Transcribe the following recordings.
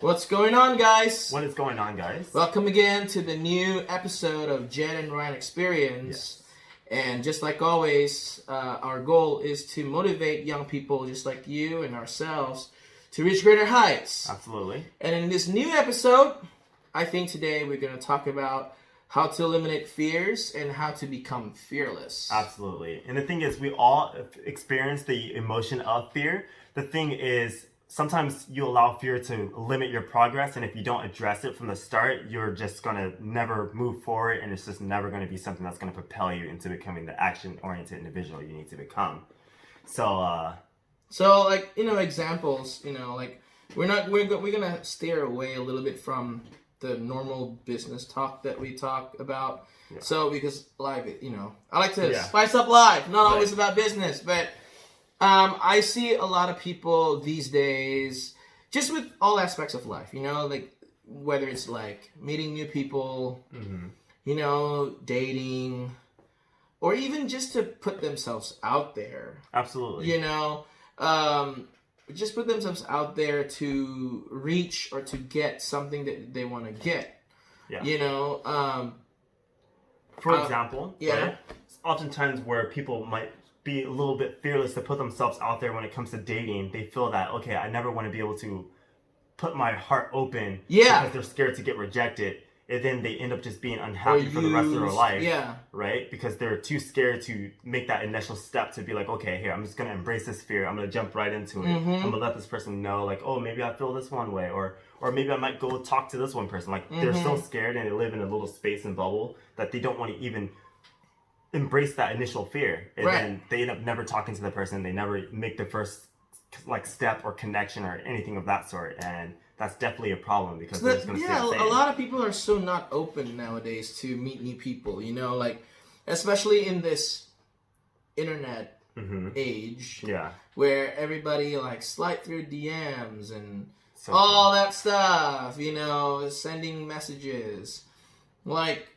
What's going on, guys? What is going on, guys? Welcome again to the new episode of Jen and Ryan Experience. Yes. And just like always, our goal is to motivate young people just like you and ourselves to reach greater heights. Absolutely. And in this new episode, I think today we're going to talk about how to eliminate fears and how to become fearless. Absolutely. And the thing is, we all experience the emotion of fear. The thing is, sometimes you allow fear to limit your progress, and if you don't address it from the start, you're just going to never move forward, and it's just never going to be something that's going to propel you into becoming the action-oriented individual you need to become. So like, examples, like we're going to steer away a little bit from the normal business talk that we talk about. Yeah. So because live, I like to spice up life, not always about business, but I see a lot of people these days, just with all aspects of life, like whether it's like meeting new people, dating, or even just to put themselves out there. Absolutely. Just put themselves out there to reach or to get something that they want to get. Yeah. For example, right? Oftentimes where people might be a little bit fearless to put themselves out there when it comes to dating, they feel that, okay, I never want to be able to put my heart open because they're scared to get rejected. And then they end up just being unhappy for the rest of their life, right? Because they're too scared to make that initial step to be like, okay, here, I'm just going to embrace this fear. I'm going to jump right into it. I'm going to let this person know, like, oh, maybe I feel this one way, or maybe I might go talk to this one person. Like, they're so scared and they live in a little space and bubble that they don't want to even embrace that initial fear. And then they end up never talking to the person. They never make the first, like, step or connection or anything of that sort. And that's definitely a problem because they're just going to stay the same. A lot of people are so not open nowadays to meet new people, like, especially in this internet age where everybody, like, slide through DMs and all that stuff, sending messages. Like,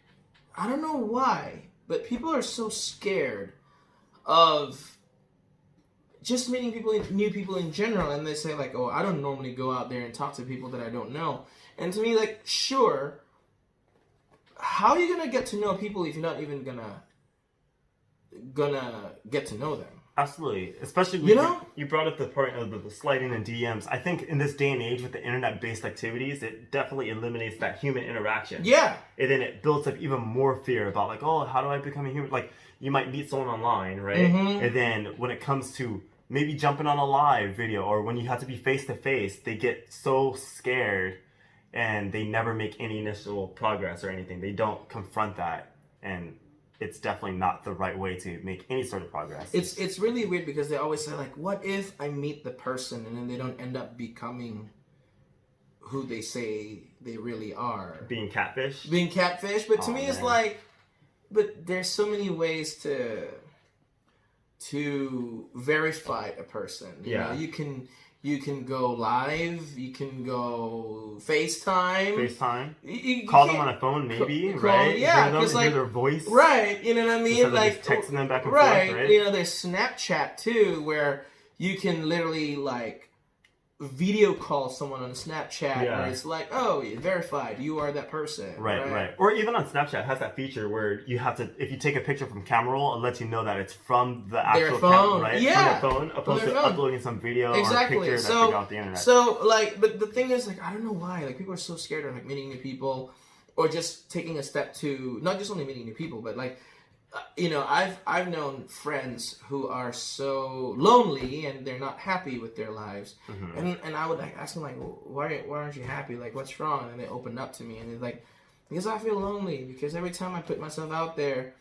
I don't know why, but people are so scared of just meeting new people in general, and they say like, oh, I don't normally go out there and talk to people that I don't know. And to me, like, sure, how are you gonna get to know people if you're not even gonna get to know them? Absolutely, especially when you brought up the point of the sliding in DMs. I think in this day and age with the internet-based activities, it definitely eliminates that human interaction. Yeah, and then it builds up even more fear about like, oh, how do I become a human? Like, you might meet someone online, right? And then when it comes to maybe jumping on a live video, or when you have to be face-to-face, they get so scared and they never make any initial progress or anything. They don't confront that, and it's definitely not the right way to make any sort of progress. It's really weird because they always say like, what if I meet the person and then they don't end up becoming who they say they really are? Being catfish? But to me it's like, but there's so many ways to verify a person. You can go live. You can go FaceTime. You call them on a phone, maybe, right? Yeah, because hear their voice. Right, you know what I mean? Instead like of just texting them back and forth, right? There's Snapchat too, where you can literally like video call someone on Snapchat where it's like, oh, you're verified, you are that person. Right. Or even on Snapchat has that feature where you have to, if you take a picture from camera roll, it lets you know that it's from the actual phone, right? Yeah. From their phone, opposed to uploading some video or a picture that you got off the internet. So, like, but the thing is, like, I don't know why, like, people are so scared of, like, meeting new people or just taking a step to, not just only meeting new people, but, like, I've known friends who are so lonely and they're not happy with their lives, and I would like ask them like, why aren't you happy? Like, what's wrong? And they open up to me and they're like, because I feel lonely. Because every time I put myself out there,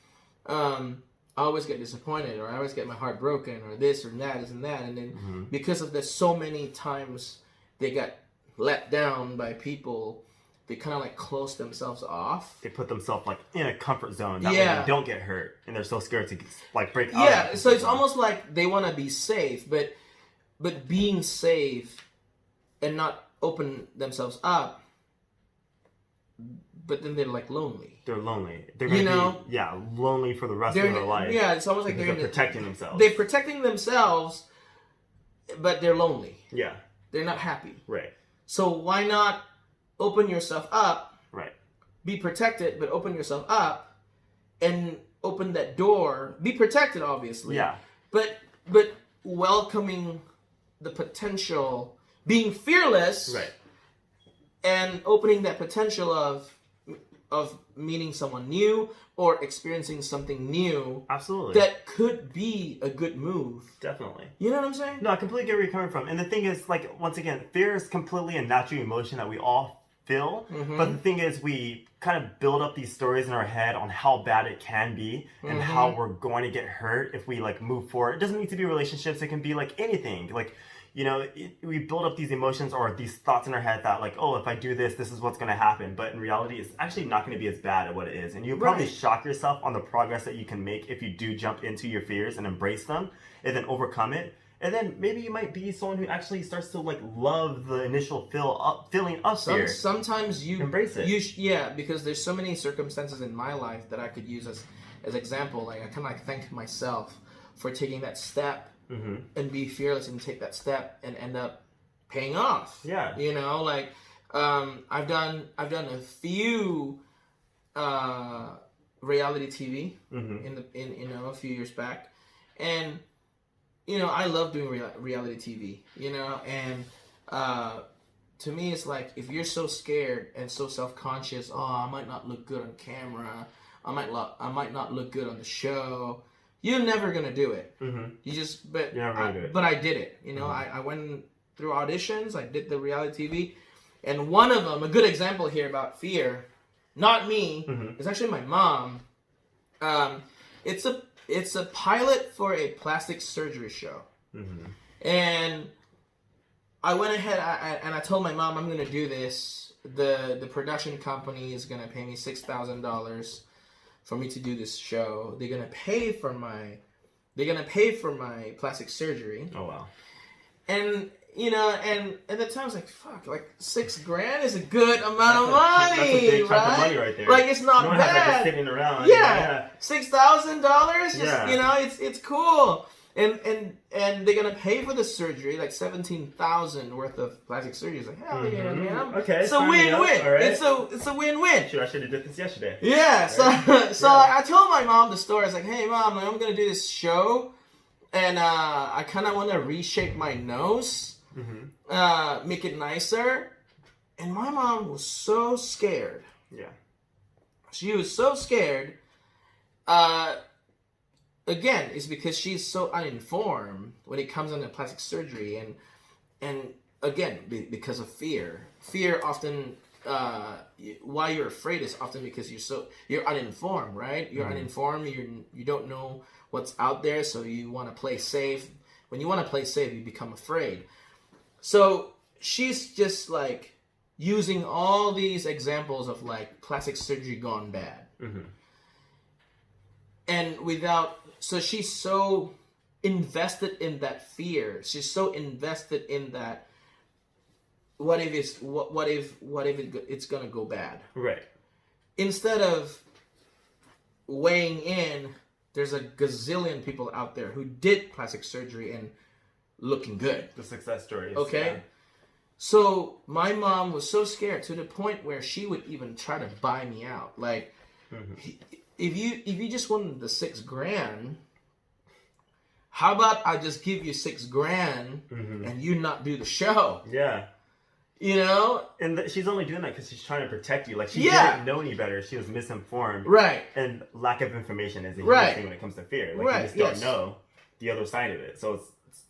I always get disappointed, or I always get my heart broken, or this or that, and then because of this, so many times they got let down by people. They kind of like close themselves off. They put themselves like in a comfort zone. That way they don't get hurt, and they're so scared to like break out. Yeah, so it's almost like they want to be safe, but being safe and not open themselves up. But then they're like lonely. They're lonely. They're gonna be lonely for the rest of their life. Yeah, it's almost like they're protecting themselves. They're protecting themselves, but they're lonely. Yeah, they're not happy. Right. So why not open yourself up? Right. Be protected, but open yourself up and open that door. Be protected, obviously. Yeah. But welcoming the potential, being fearless, Right. and opening that potential of meeting someone new or experiencing something new. Absolutely. That could be a good move. Definitely. You know what I'm saying? No, I completely get where you're coming from. And the thing is, like, once again, fear is completely a natural emotion that we all feel. Mm-hmm. But the thing is, we kind of build up these stories in our head on how bad it can be and how we're going to get hurt if we, like, move forward. It doesn't need to be relationships. It can be, like, anything. Like, you know, we build up these emotions or these thoughts in our head that, like, oh, if I do this, this is what's going to happen. But in reality, it's actually not going to be as bad at what it is. And you'll probably shock yourself on the progress that you can make if you do jump into your fears and embrace them and then overcome it. And then maybe you might be someone who actually starts to, like, love the initial feeling of fear. Sometimes you embrace it. Yeah, because there's so many circumstances in my life that I could use as example. Like, I kind of like thank myself for taking that step. And be fearless and take that step and end up paying off. Yeah. You know, like I've done a few reality TV in a few years back, and you know, I love doing reality TV. You know, and to me, it's like, if you're so scared and so self-conscious, oh, I might not look good on camera. I might not look good on the show. You're never gonna do it. You just, but I did it. You know, I went through auditions. I did the reality TV, and one of them, a good example here about fear, not me. It's actually my mom. It's a pilot for a plastic surgery show, and I went ahead and I told my mom, I'm gonna do this. The production company is gonna pay me $6,000. For me to do this show. They're gonna pay for my plastic surgery. Oh wow. And you know, and at the time I was like, fuck, like $6,000 is a good amount of money. That's a big chunk of money right there. Like, it's not bad. bad. Like, sitting around. Yeah. $6,000. Yeah. You know, it's cool. And they're gonna pay for the surgery, like $17,000 worth of plastic surgery. It's like, hell yeah, man. Okay. It's a win-win. Right. It's a win-win. Sure, I should have did this yesterday. Yeah. Right? So I told my mom the story. I was like, hey mom, I'm gonna do this show, and I kind of want to reshape my nose, make it nicer. And my mom was so scared. Yeah. She was so scared. Again, it's because she's so uninformed when it comes on to plastic surgery, and again, because of fear. Fear often, why you're afraid is often because you're uninformed, right? You're uninformed. You don't know what's out there, so you want to play safe. When you want to play safe, you become afraid. So she's just like using all these examples of like plastic surgery gone bad, and so she's so invested in that fear. She's so invested in that. What if it's gonna go bad? Right. Instead of weighing in, there's a gazillion people out there who did plastic surgery and looking good. The success stories. Okay. Yeah. So my mom was so scared to the point where she would even try to buy me out. Like, if you just wanted the $6,000, how about I just give you $6,000 and you not do the show? Yeah. You know? And she's only doing that because she's trying to protect you. Like, she didn't know any better. She was misinformed. Right. And lack of information is a huge thing when it comes to fear. Like, you just don't know the other side of it. So it's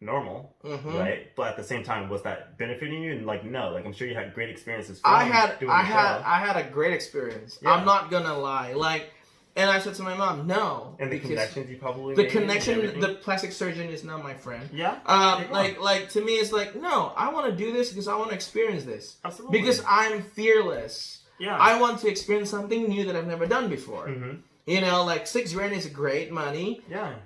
normal, right? But at the same time, was that benefiting you? And like, no. Like, I'm sure you had great experiences from doing the show. I had a great experience. Yeah. I'm not gonna lie. Like, and I said to my mom, no. And the connections you probably the made. Connection, the plastic surgeon is now my friend. Yeah. Like to me, it's like, no, I want to do this because I want to experience this. Absolutely. Because I'm fearless. Yeah. I want to experience something new that I've never done before. You know, like $6,000 is great money. Yeah.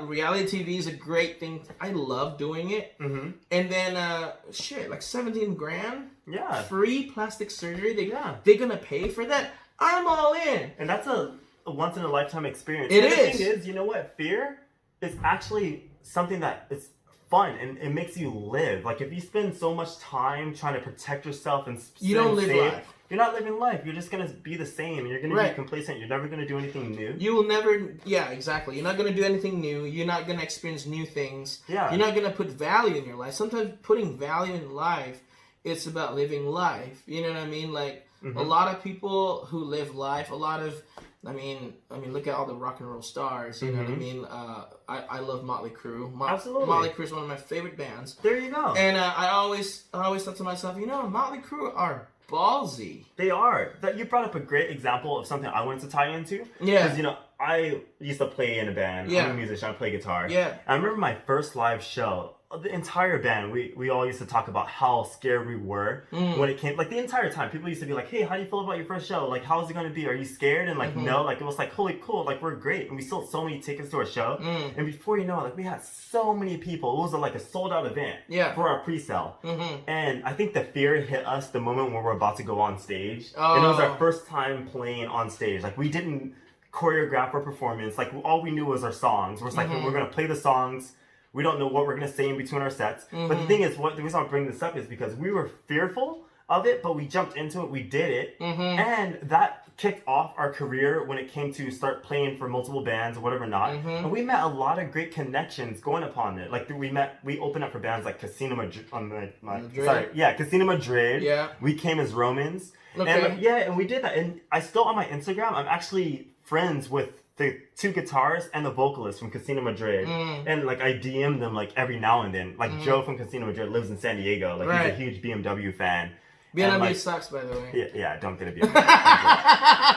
Reality TV is a great thing. I love doing it. And then, like $17,000. Yeah. Free plastic surgery. They're gonna pay for that. I'm all in. And that's a once in a lifetime experience. It and is. The thing is, you know what? Fear is actually something that is fun and it makes you live. Like if you spend so much time trying to protect yourself and you don't live life. You're not living life. You're just gonna be the same. You're gonna be complacent. You're never gonna do anything new. You will never. Yeah, exactly. You're not gonna do anything new. You're not gonna experience new things. Yeah. You're not gonna put value in your life. Sometimes putting value in life, it's about living life. You know what I mean? Like a lot of people who live life. I mean, look at all the rock and roll stars. You know what I mean? I love Motley Crue. Absolutely. Motley Crue is one of my favorite bands. There you go. And I always thought to myself, Motley Crue are ballsy. They are. That you brought up a great example of something I wanted to tie into. Yeah. Because I used to play in a band. Yeah. I'm a musician. I play guitar. Yeah. I remember my first live show. The entire band, we all used to talk about how scared we were when it came. Like the entire time, people used to be like, "Hey, how do you feel about your first show? Like, how is it going to be? Are you scared?" And like, no. Like it was like, "Holy cool! Like we're great." And we sold so many tickets to our show. And before you know it, like we had so many people. It was like a sold out event for our pre-sale. And I think the fear hit us the moment when we were about to go on stage. And it was our first time playing on stage. Like we didn't choreograph our performance. Like all we knew was our songs. We're just like, we're going to play the songs. We don't know what we're going to say in between our sets. But the thing is, the reason I'm bringing this up is because we were fearful of it, but we jumped into it, we did it, and that kicked off our career when it came to start playing for multiple bands or whatever not. And we met a lot of great connections going upon it. Like we opened up for bands like Casino Madrid. Casino Madrid. Yeah. We came as Romans. Okay. And we did that. And I still on my Instagram, I'm actually friends with the two guitarists and the vocalist from Casino Madrid. And like I DM them like every now and then. Like Joe from Casino Madrid lives in San Diego. Like he's a huge BMW fan. BMW sucks, by the way. Yeah, don't get a BMW.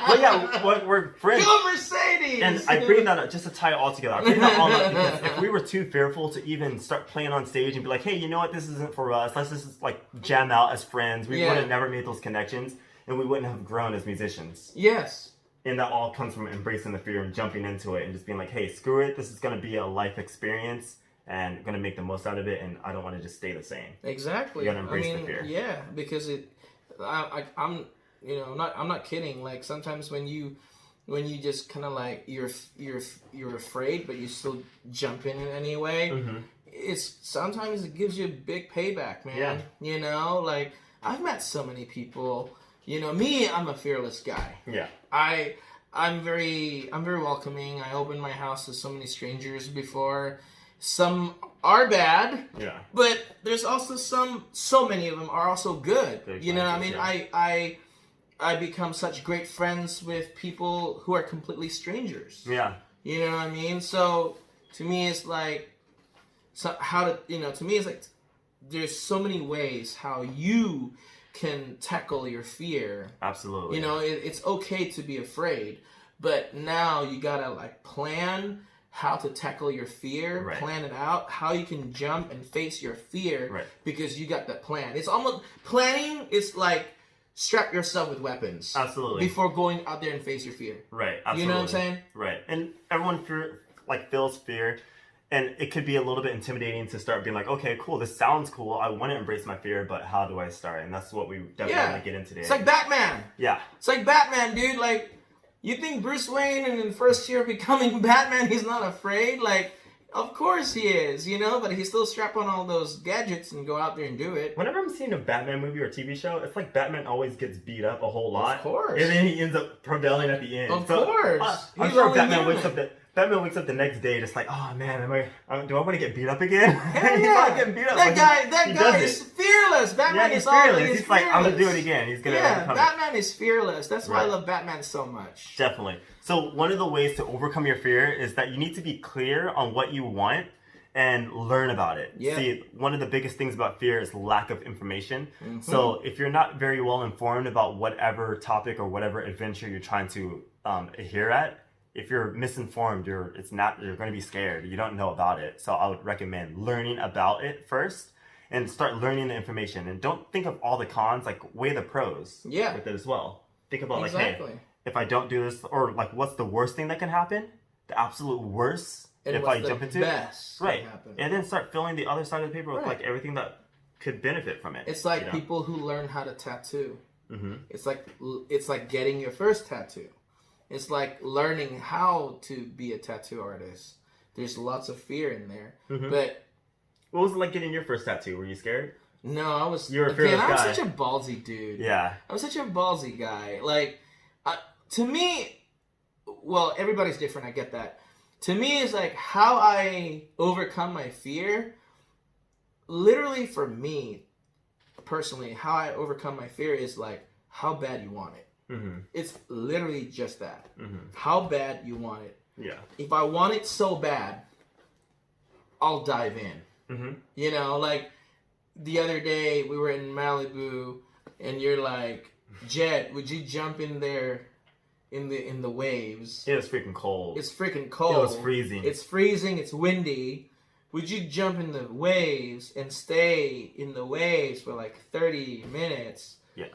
But yeah, we're friends. Go Mercedes! And I bring that up just to tie it all together. I bring that all up because if we were too fearful to even start playing on stage and be like, hey, you know what, this isn't for us. Let's just like jam out as friends. We would have never made those connections and we wouldn't have grown as musicians. Yes. And that all comes from embracing the fear and jumping into it and just being like, hey, screw it. This is going to be a life experience and I'm going to make the most out of it. And I don't want to just stay the same. Exactly. You got to embrace the fear. Yeah, because I'm not kidding. Like sometimes when you just kind of like you're afraid, but you still jump in anyway. Sometimes it gives you a big payback, man. Yeah. Like I've met so many people. Me, I'm a fearless guy. Yeah. I'm very welcoming. I opened my house to so many strangers before. Some are bad. Yeah. But there's also so many of them are also good. You know what I mean? Yeah. I become such great friends with people who are completely strangers. Yeah. You know what I mean? So to me it's like to me it's like there's so many ways how you can tackle your fear. Absolutely. It's okay to be afraid, but now you gotta like plan how to tackle your fear, plan it out, how you can jump and face your fear, because you got that plan. It's almost planning. It's like strap yourself with weapons. Absolutely. Before going out there and face your fear. Right. Absolutely. You know what I'm saying? Right. And everyone feels fear. And it could be a little bit intimidating to start being like, okay, cool, this sounds cool. I want to embrace my fear, but how do I start? And that's what we definitely want to get into today. It's like Batman. Yeah. It's like Batman, dude. Like, you think Bruce Wayne in the first year of becoming Batman, he's not afraid? Like, of course he is, but he still strap on all those gadgets and go out there and do it. Whenever I'm seeing a Batman movie or TV show, it's like Batman always gets beat up a whole lot. Of course. And then he ends up prevailing at the end. Of course. I'm sure Batman wakes up the next day just like, oh man, do I want to get beat up again? Hell yeah. Getting beat up. That guy is fearless. Batman is fearless. He's like, I'm gonna do it again. He's gonna overcome Batman is fearless. That's why I love Batman so much. Definitely. So one of the ways to overcome your fear is that you need to be clear on what you want and learn about it. Yeah. See, one of the biggest things about fear is lack of information. So if you're not very well informed about whatever topic or whatever adventure you're trying to adhere at, if you're misinformed, you're going to be scared. You don't know about it. So I would recommend learning about it first and start learning the information. And don't think of all the cons, like weigh the pros with it as well. Think about like, hey, if I don't do this, or like what's the worst thing that can happen? The absolute worst if I jump into it. Right. And then start filling the other side of the paper with like everything that could benefit from it. It's like people who learn how to tattoo. It's like getting your first tattoo. It's like learning how to be a tattoo artist. There's lots of fear in there. But What was it like getting your first tattoo? Were you scared? No, I was. You were a fearless I'm guy. such a ballsy dude. Yeah. I'm such a ballsy guy. Like, to me, well, everybody's different. I get that. To me, it's like how I overcome my fear. Literally, for me, personally, how I overcome my fear is like how bad you want it. Mm-hmm. It's literally just that. Mm-hmm. How bad you want it. Yeah. If I want it so bad, I'll dive in. Mm-hmm. You know, like the other day we were in Malibu, and you're like, Jed, would you jump in there in the waves? It was freaking cold. It's freaking cold. It was freezing. It's freezing. It's windy. Would you jump in the waves and stay in the waves for like 30 minutes? Yeah.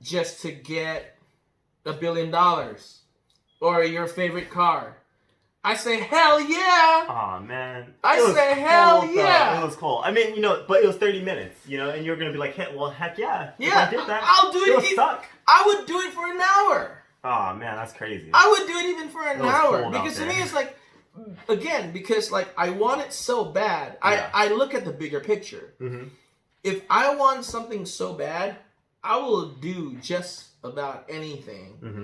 Just to get $1 billion or your favorite car? I say hell yeah. Aw, man. I say hell yeah. It was cold. I mean, but it was 30 minutes, and you're gonna be like, hey, well, heck yeah. Yeah, if I did that, I'll do it. It'll suck. I would do it for an hour. Aw, man, that's crazy. I would do it even for an hour because to there. me it's like, again, because like I want it so bad. Yeah. I look at the bigger picture. Mm-hmm. If I want something so bad, I will do just about anything. Mm-hmm.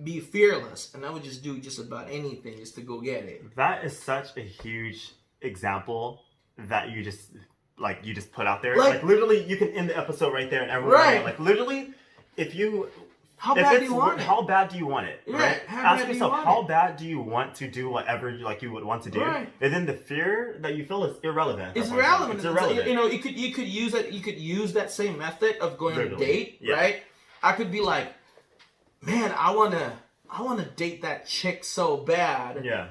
Be fearless, and I would just do just about anything just to go get it. That is such a huge example that you just put out there. Like, like literally, you can end the episode right there, and everyone right. like literally, How bad do you want it? How bad do you want it? Right. Ask yourself, how bad do you want to do whatever you would want to do? Right. And then the fear that you feel is irrelevant. It's irrelevant. It's irrelevant. You could use it. You could use that same method of going on a Literally. date, Yeah. right? I could be like, man, I wanna date that chick so bad. Yeah.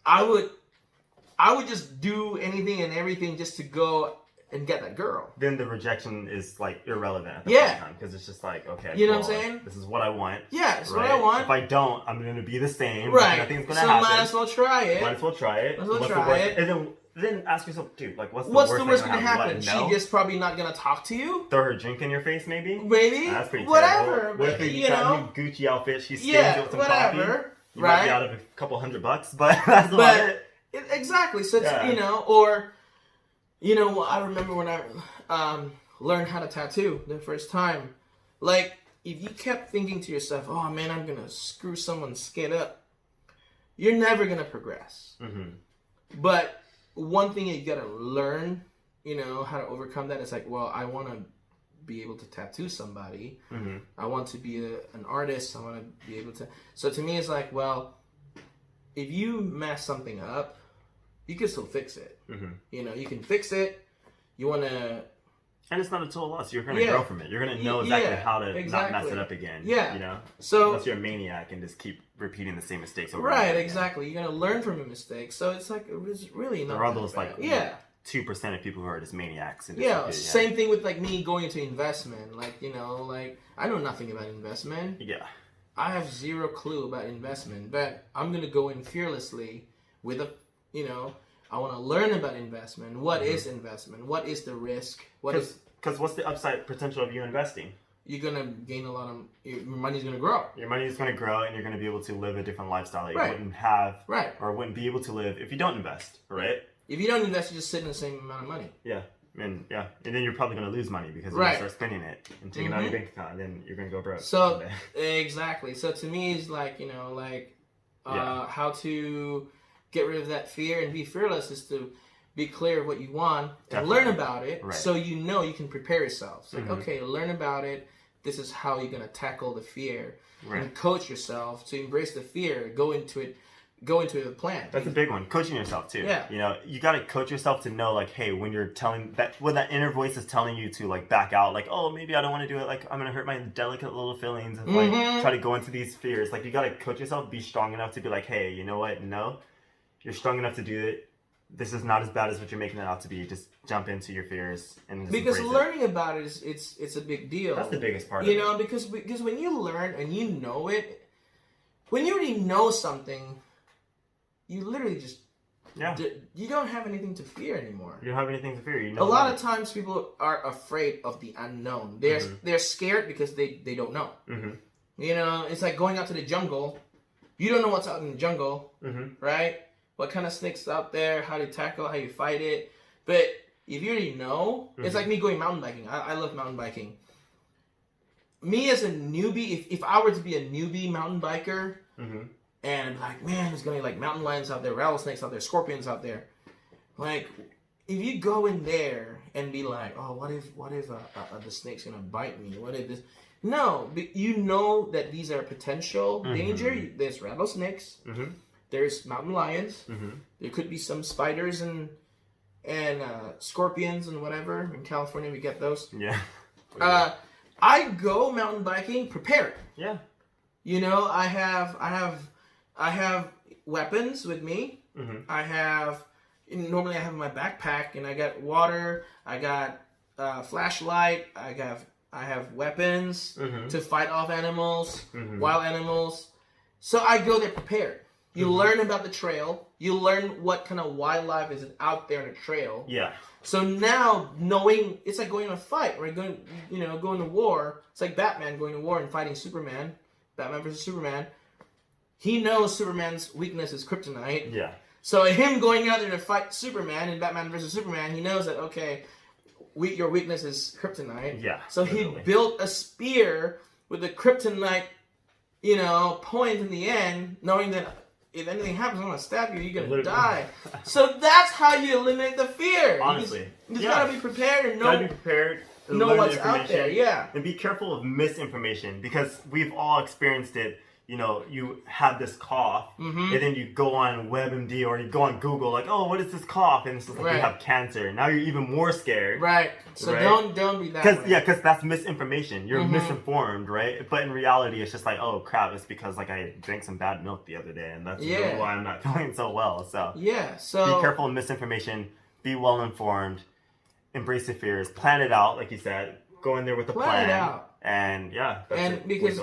I would just do anything and everything just to go and get that girl. Then the rejection is like irrelevant at the time because it's just like, okay, you know what I'm saying? This is what I want. Yeah, it's right? what I want. If I don't, I'm gonna be the same. Right. Nothing's gonna so happen. might as well try it. Might as well try it. Might as well What's try the worst? it. And then ask yourself, dude, like what's the worst gonna happen? What, no? She just probably not gonna talk to you. Throw her drink in your face, maybe. Maybe. That's pretty whatever. terrible. What if you got a new Gucci outfit? She stains you with some coffee. You might be out of a couple $100, but that's about it. Exactly. So it's, I remember when I learned how to tattoo the first time. Like, if you kept thinking to yourself, "Oh man, I'm gonna screw someone's skin up," you're never gonna progress. Mm-hmm. But one thing you gotta learn, how to overcome that is like, well, I want to be able to tattoo somebody. Mm-hmm. I want to be an artist. I want to be able to. So to me, it's like, well, if you mess something up, you can still fix it. Mm-hmm. You can fix it. You want to. And it's not a total loss. You're going to grow from it. You're going to know exactly how to not mess it up again. Yeah. So unless you're a maniac and just keep repeating the same mistakes over right, and over exactly. You're going to learn from your mistakes. So it's like, it's really not. There are those bad. 2% of people who are just maniacs. And same thing with like me going into investment. Like, I know nothing about investment. Yeah. I have zero clue about investment, but I'm going to go in fearlessly with I want to learn about investment. What is investment? What is the risk? Because what's the upside potential of you investing? You're going to gain a lot of... Your money's going to grow. Your money's going to grow, and you're going to be able to live a different lifestyle that you Right. wouldn't have Right. or wouldn't be able to live if you don't invest, right? If you don't invest, you just sit in the same amount of money. Yeah. And then you're probably going to lose money because you're going to start spending it and taking it out of your bank account, and then you're going to go broke. So, exactly. So to me, it's like, how to get rid of that fear and be fearless is to be clear of what you want and learn about it, so you can prepare yourself. So okay, learn about it. This is how you're gonna tackle the fear, and coach yourself to embrace the fear. Go into it with a plan. That's a big one. Coaching yourself too. Yeah. You got to coach yourself to know, like, hey, when you're when that inner voice is telling you to like back out, like, oh, maybe I don't want to do it. Like, I'm gonna hurt my delicate little feelings and like try to go into these fears. Like, you got to coach yourself, be strong enough to be like, hey, you know what? No, you're strong enough to do it. This is not as bad as what you're making it out to be. Just jump into your fears and just because embrace learning about it is it's a big deal. That's the biggest part. Because when you learn and you know it, when you already know something, you literally just you don't have anything to fear anymore. You don't have anything to fear. A lot of times people are afraid of the unknown. They're scared because they don't know. Mm-hmm. It's like going out to the jungle. You don't know what's out in the jungle, right? What kind of snakes out there, how to tackle, how you fight it. But if you already know, it's like me going mountain biking. I love mountain biking. Me as a newbie, if I were to be a newbie mountain biker, and like, man, there's gonna be like mountain lions out there, rattlesnakes out there, scorpions out there. Like, if you go in there and be like, oh, what if the snake's gonna bite me? What if this? No, you know that these are potential danger. There's rattlesnakes. There's mountain lions. There could be some spiders and scorpions and whatever. In California, we get those. Yeah. I go mountain biking prepared. Yeah. You know, I have weapons with me. Normally I have my backpack, and I got water. I got flashlight. I have weapons to fight off animals, wild animals. So I go there prepared. You learn about the trail. You learn what kind of wildlife is out there on the trail. Yeah. So now knowing, it's like going to a fight, right? Going to war. It's like Batman going to war and fighting Superman. Batman versus Superman. He knows Superman's weakness is kryptonite. Yeah. So him going out there to fight Superman in Batman versus Superman, he knows that, okay, your weakness is kryptonite. Yeah. So he built a spear with a kryptonite, point in the end, knowing that if anything happens, I'm going to stab you, you're going to die. So that's how you eliminate the fear. Honestly. You just got to be prepared and know. Got to be prepared. Know what's out there, yeah. And be careful of misinformation, because we've all experienced it. You have this cough, and then you go on WebMD or you go on Google, like, oh, what is this cough? And it's just like you have cancer. Now you're even more scared. Right. So don't be that way. Because that's misinformation. You're misinformed, right? But in reality, it's just like, oh, crap, it's because like I drank some bad milk the other day, and that's really why I'm not feeling so well. So be careful of misinformation. Be well informed. Embrace the fears. Plan it out, like you said. Go in there with a plan. Plan it out. And because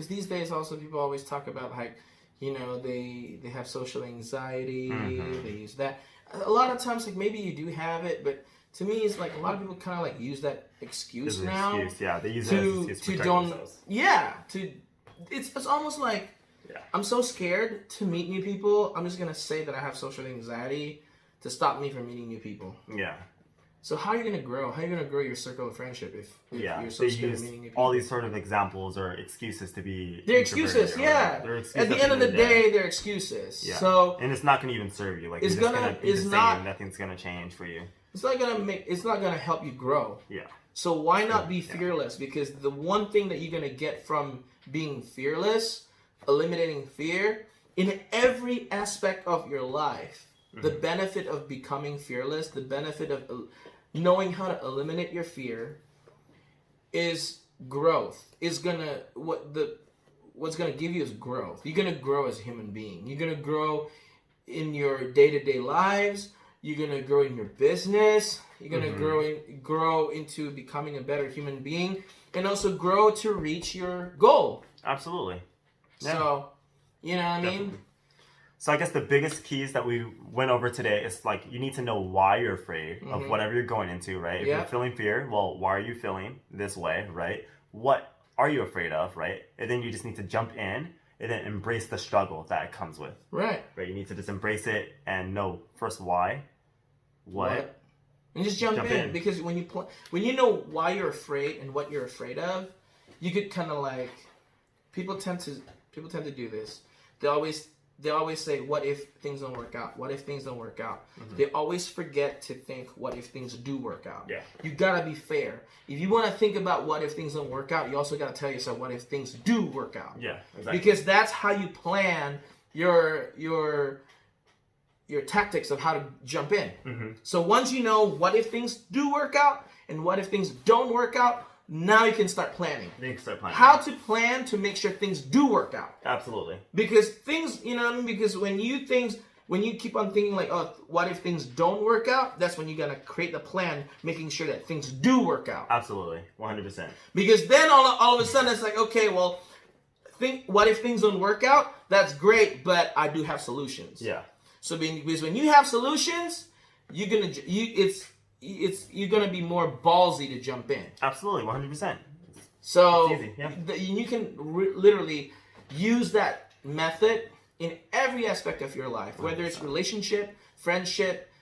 these days also people always talk about like, they have social anxiety, they use that. A lot of times, like, maybe you do have it, but to me it's like a lot of people kind of like use that excuse now. Yeah, they use it as an excuse to protect themselves. Yeah, it's almost like I'm so scared to meet new people. I'm just gonna say that I have social anxiety to stop me from meeting new people. Yeah. So how are you going to grow? How are you going to grow your circle of friendship if you're so scared of meeting new people? All these sort of examples or excuses to be... They're excuses, yeah. They're excuses. At the end of the day, they're excuses. Yeah. So, and it's not going to even serve you. Like, it's just going to be the same. Nothing's going to change for you. It's not going to help you grow. Yeah. So why not be fearless? Because the one thing that you're going to get from being fearless, eliminating fear, in every aspect of your life, the benefit of becoming fearless, the benefit of knowing how to eliminate your fear is growth. What's gonna give you is growth. You're gonna grow as a human being. You're gonna grow in your day-to-day lives. You're gonna grow in your business. You're gonna grow into becoming a better human being, and also grow to reach your goal. Absolutely. Yeah. So, you know what I mean? So I guess the biggest keys that we went over today is like you need to know why you're afraid of whatever you're going into, right? If you're feeling fear, well, why are you feeling this way, right? What are you afraid of, right? And then you just need to jump in and then embrace the struggle that it comes with. Right. You need to just embrace it and know first why, what, and just jump in. Because when you know why you're afraid and what you're afraid of, you could kind of like people tend to do this. They always say, what if things don't work out? What if things don't work out? They always forget to think, what if things do work out? Yeah. You gotta be fair. If you want to think about what if things don't work out, you also gotta tell yourself, what if things do work out? Yeah, exactly. Because that's how you plan your tactics of how to jump in. So once you know what if things do work out and what if things don't work out, now you can start planning. How to plan to make sure things do work out. Absolutely. Because things, you know what I mean? Because when you keep on thinking like, oh, what if things don't work out? That's when you're going to create the plan, making sure that things do work out. Absolutely. 100%. Because then all of a sudden it's like, okay, well, what if things don't work out? That's great, but I do have solutions. Yeah. So because when you have solutions, you're going to be more ballsy to jump in. Absolutely, 100%. So it's easy, yeah. You can literally use that method in every aspect of your life, whether it's relationship, friendship,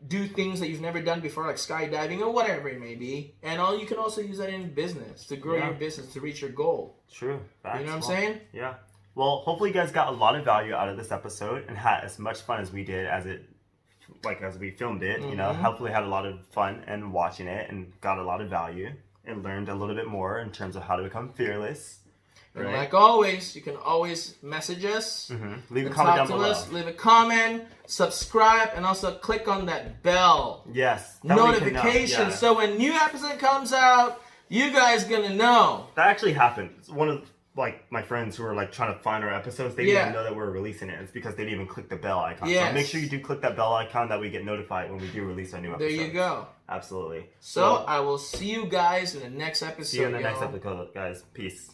do things that you've never done before, like skydiving or whatever it may be. And you can also use that in business to grow your business, to reach your goal. True. Facts. You know what I'm saying? Yeah. Well, hopefully you guys got a lot of value out of this episode and had as much fun as we did as we filmed it. You know, hopefully had a lot of fun and watching it and got a lot of value and learned a little bit more in terms of how to become fearless. And like always, you can always message us, leave a comment down below. Leave a comment, subscribe, and also click on that bell. Yes. Notification. So when new episode comes out, you guys gonna know. That actually happened. One of my friends who were trying to find our episodes, they didn't even know that we're releasing it. It's because they didn't even click the bell icon. Yes. So make sure you do click that bell icon that we get notified when we do release our new episode. There you go. Absolutely. So I will see you guys in the next episode. See you in the next episode, guys. Peace.